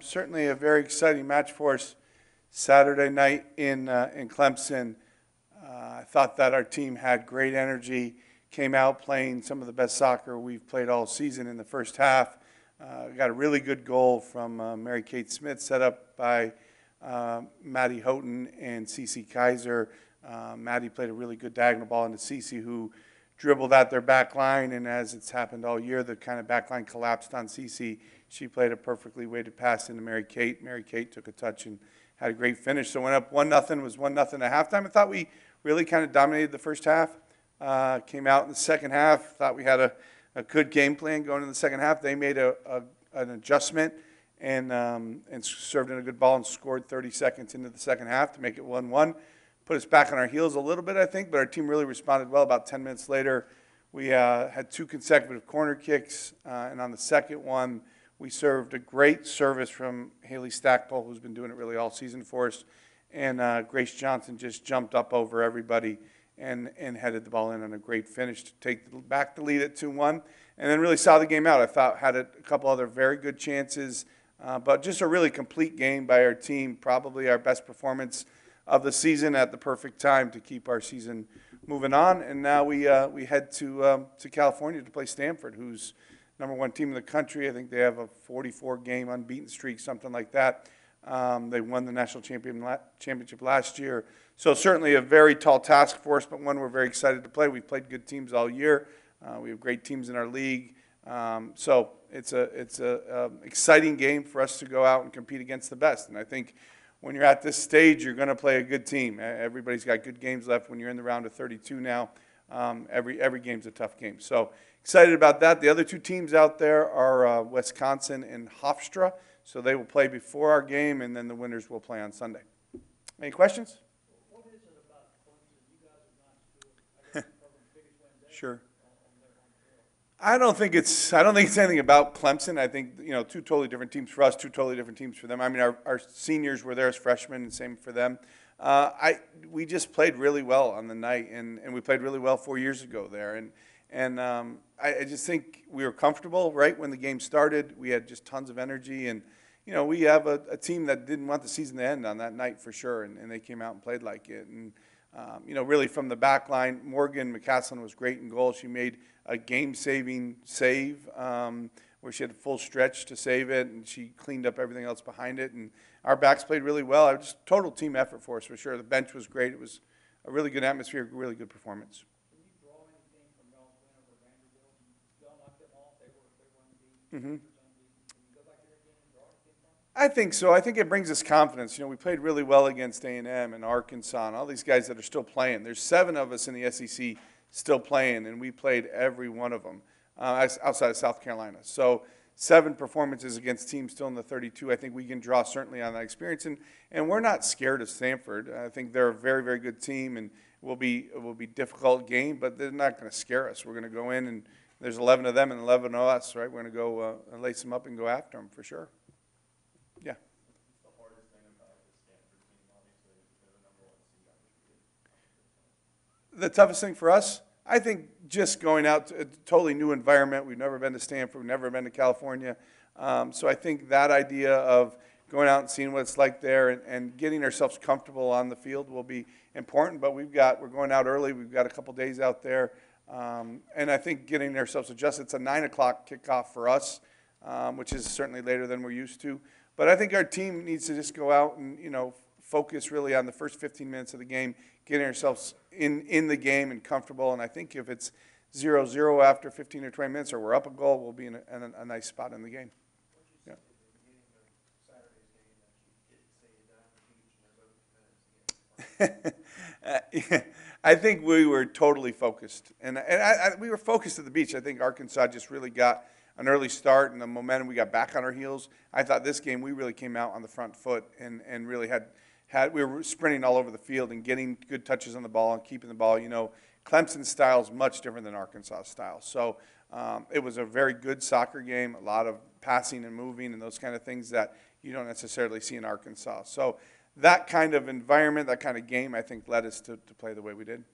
Certainly a very exciting match for us Saturday night in Clemson. I thought that our team had great energy, came out playing some of the best soccer we've played all season in the first half. Got a really good goal from Mary Kate Smith, set up by Maddie Houghton and Cece Kaiser. Maddie played a really good diagonal ball into Cece, who dribbled at their back line, and as it's happened all year, the kind of back line collapsed on Cece. She played a perfectly weighted pass into Mary Kate. Mary Kate took a touch and had a great finish. So went up 1-0, was 1-0 at halftime. I thought we really kind of dominated the first half. Came out in the second half, thought we had a good game plan going in the second half. They made an adjustment and served in a good ball and scored 30 seconds into the second half to make it 1-1. Put us back on our heels a little bit, I think, but our team really responded well. About 10 minutes later, we had 2 consecutive corner kicks, and on the second one, we served a great service from Haley Stackpole, who's been doing it really all season for us, and Grace Johnson just jumped up over everybody and headed the ball in on a great finish to take back the lead at 2-1, and then really saw the game out. I thought had a couple other very good chances, but just a really complete game by our team, probably our best performance of the season at the perfect time to keep our season moving on. And now we head to California to play Stanford, who's #1 team in the country. I think they have a 44-game unbeaten streak, something like that. They won the national championship last year. So certainly a very tall task for us, but one we're very excited to play. We've played good teams all year. We have great teams in our league. So it's a exciting game for us to go out and compete against the best. And I think when you're at this stage, you're going to play a good team. Everybody's got good games left when you're in the round of 32 now. Every game's a tough game. So excited about that. The other 2 teams out there are Wisconsin and Hofstra. So they will play before our game, and then the winners will play on Sunday. Any questions? What is it about Clemson? You guys are not still, I guess, one of the biggest wins ever. Sure. On their field. I don't think it's anything about Clemson. I think 2 totally different teams for us, 2 totally different teams for them. I mean, our seniors were there as freshmen, and same for them. We just played really well on the night, and we played really well 4 years ago there, and I just think we were comfortable right when the game started. We had just tons of energy, and we have a team that didn't want the season to end on that night for sure, and they came out and played like it. And really from the back line, Morgan McCaslin was great in goal. She made a game-saving save where she had a full stretch to save it, and she cleaned up everything else behind it. And our backs played really well. It was just total team effort for us for sure. The bench was great. It was a really good atmosphere, really good performance. Can you draw anything from y'all's win over Vanderbilt? Y'all knocked them off. They were unbeaten. Can you go back to that game and draw anything from it? I think so. I think it brings us confidence. We played really well against A&M and Arkansas and all these guys that are still playing. There's 7 of us in the SEC still playing, and we played every one of them outside of South Carolina. So 7 performances against teams still in the 32. I think we can draw certainly on that experience, and we're not scared of Stanford. I think they're a very, very good team, and it will be a difficult game, but they're not going to scare us. We're going to go in, and there's 11 of them and 11 of us, right? We're going to go lace them up and go after them for sure. Yeah. What's the hardest thing about the Stanford team? Obviously, they're the #1 seed. The toughest thing for us, I think, just going out to a totally new environment. We've never been to Stanford. We've never been to California. So I think that idea of going out and seeing what it's like there and getting ourselves comfortable on the field will be important. But we're going out early. We've got a couple days out there. And I think getting ourselves adjusted. It's a 9 o'clock kickoff for us, which is certainly later than we're used to. But I think our team needs to just go out and, focus really on the first 15 minutes of the game, getting ourselves in the game and comfortable. And I think if it's 0-0 after 15 or 20 minutes or we're up a goal, we'll be in a nice spot in the game. Yeah. I think we were totally focused. And we were focused at the beach. I think Arkansas just really got an early start and the momentum. We got back on our heels. I thought this game we really came out on the front foot and really we were sprinting all over the field and getting good touches on the ball and keeping the ball. Clemson's style is much different than Arkansas's style. So it was a very good soccer game, a lot of passing and moving and those kind of things that you don't necessarily see in Arkansas. So that kind of environment, that kind of game, I think led us to play the way we did.